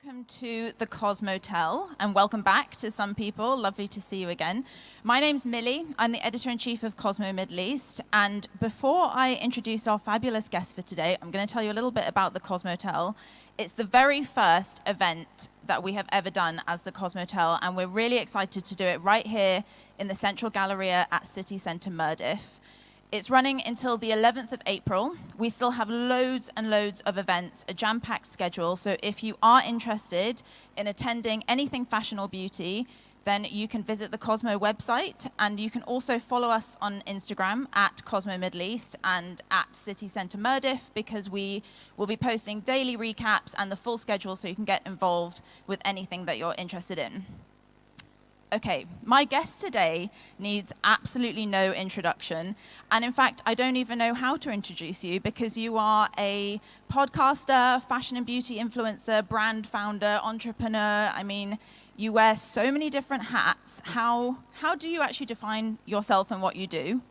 Welcome to the Cosmotel, and welcome back to some people. Lovely to see you again. My name's Millie. I'm the editor-in-chief of Cosmo Middle East, and before I introduce our fabulous guest for today, I'm going to tell you a little bit about the Cosmotel. It's the very first event that we have ever done as the Cosmotel, and we're really excited to do it right here in the Central Galleria at City Centre Mirdif. It's running until the 11th of April. We still have loads and loads of events, a jam-packed schedule. So if you are interested in attending anything fashion or beauty, then you can visit the Cosmo website, and you can also follow us on Instagram at Cosmo Middle East and at City Centre Mirdif, because we will be posting daily recaps and the full schedule so you can get involved with anything that you're interested in. Okay, my guest today needs absolutely no introduction. And in fact, I don't even know how to introduce you, because you are a podcaster, fashion and beauty influencer, brand founder, entrepreneur. I mean, you wear so many different hats. How do you actually define yourself and what you do?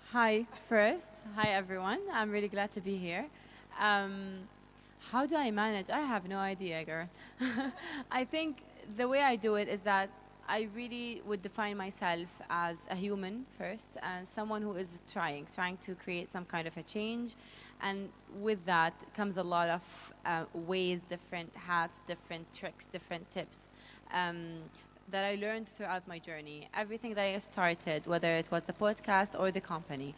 Hi, first. Hi, everyone. I'm really glad to be here. How do I manage? I have no idea, girl. I think the way I do it is that I really would define myself as a human first, and someone who is trying to create some kind of a change. And with that comes a lot of ways, different hats, different tricks, different tips that I learned throughout my journey. Everything that I started, whether it was the podcast or the company,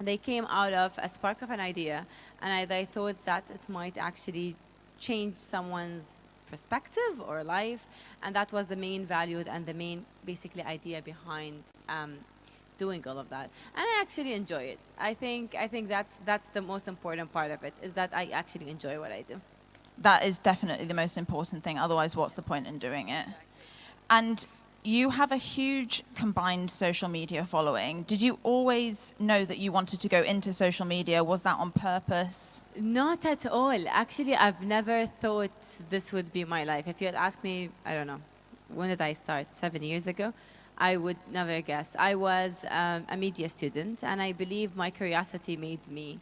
they came out of a spark of an idea, and I thought that it might actually change someone's perspective or life, and that was the main value and the main basically idea behind doing all of that. And I actually enjoy it. I think that's the most important part of it, is that I actually enjoy what I do. That is definitely the most important thing. Otherwise, what's the point in doing it? And you have a huge combined social media following. Did you always know that you wanted to go into social media? Was that on purpose? Not at all. Actually, I've never thought this would be my life. If you had asked me, I don't know, when did I start? 7 years ago? I would never guess. I was a media student, and I believe my curiosity made me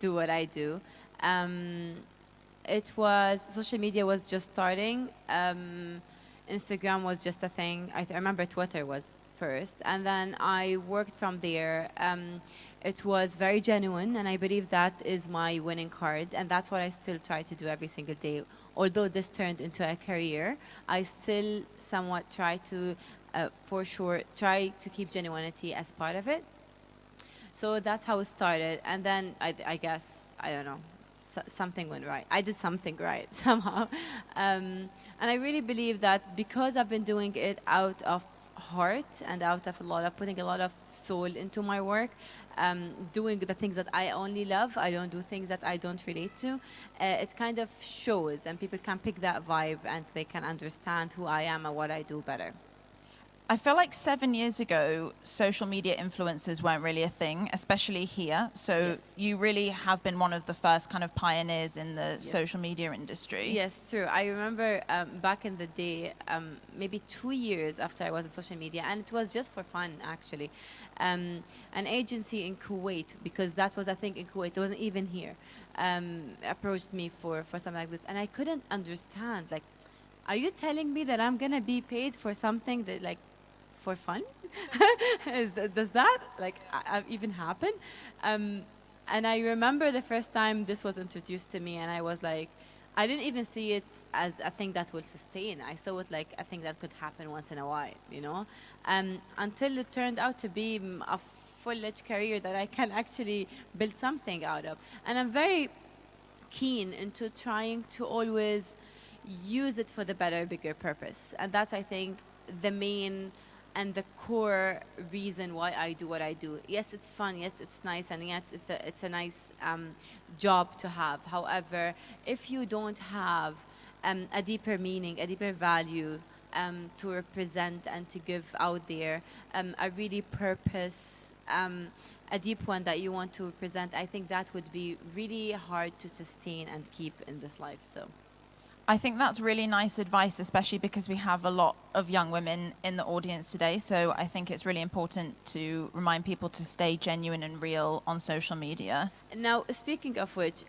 do what I do. Social media was just starting. Instagram was just a thing. I remember Twitter was first, and then I worked from there. It was very genuine, and I believe that is my winning card, and that's what I still try to do every single day. Although this turned into a career, I still somewhat try to, for sure, try to keep genuinity as part of it. So that's how it started, and then I guess, I don't know, something went right. I did something right somehow. And I really believe that because I've been doing it out of heart and out of putting a lot of soul into my work, doing the things that I only love, I don't do things that I don't relate to, it kind of shows, and people can pick that vibe, and they can understand who I am and what I do better. I feel like 7 years ago, social media influencers weren't really a thing, especially here. So Yes. you really have been one of the first kind of pioneers in the social media industry. Yes, true. I remember back in the day, maybe 2 years after I was on social media, and it was just for fun, actually. An agency in Kuwait, because that was a thing in Kuwait, it wasn't even here, approached me for something like this. And I couldn't understand, like, are you telling me that I'm going to be paid for something that, like, for fun? Does that even happen? And I remember the first time this was introduced to me, and I was like, I didn't even see it as a thing that will sustain. I saw it like a thing that could happen once in a while, you know? Until it turned out to be a full-fledged career that I can actually build something out of. And I'm very keen into trying to always use it for the better, bigger purpose. And that's, I think, the main and the core reason why I do what I do. Yes, it's fun. Yes, it's nice. And yes, it's a nice job to have. However, if you don't have a deeper meaning, a deeper value to represent and to give out there, a really purpose, a deep one that you want to present, I think that would be really hard to sustain and keep in this life. So I think that's really nice advice, especially because we have a lot of young women in the audience today. So I think it's really important to remind people to stay genuine and real on social media. now, speaking of which,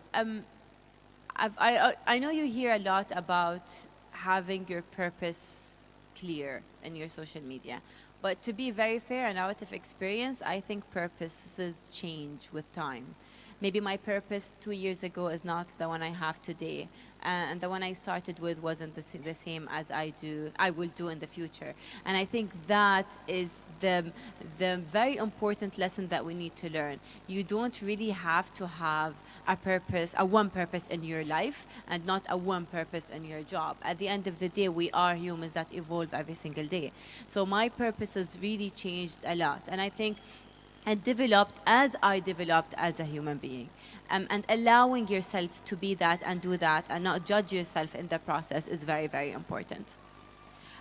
I know you hear a lot about having your purpose clear in your social media. But to be very fair and out of experience, I think purposes change with time. Maybe my purpose 2 years ago is not the one I have today. And the one I started with wasn't the same as I will do in the future. And I think that is the very important lesson that we need to learn. You don't really have to have a purpose, a one purpose in your life and not a one purpose in your job. At the end of the day, we are humans that evolve every single day. So my purpose has really changed a lot. And I think and developed as I developed as a human being. And allowing yourself to be that and do that and not judge yourself in the process is very, very important.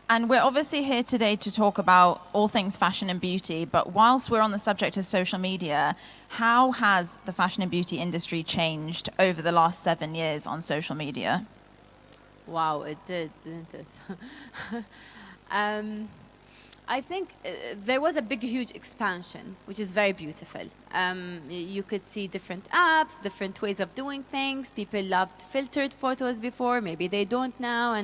And we're obviously here today to talk about all things fashion and beauty, but whilst we're on the subject of social media, how has the fashion and beauty industry changed over the last 7 years on social media? Wow, it did, didn't it? I think there was a big, huge expansion, which is very beautiful. You could see different apps, different ways of doing things. People loved filtered photos before, maybe they don't now. And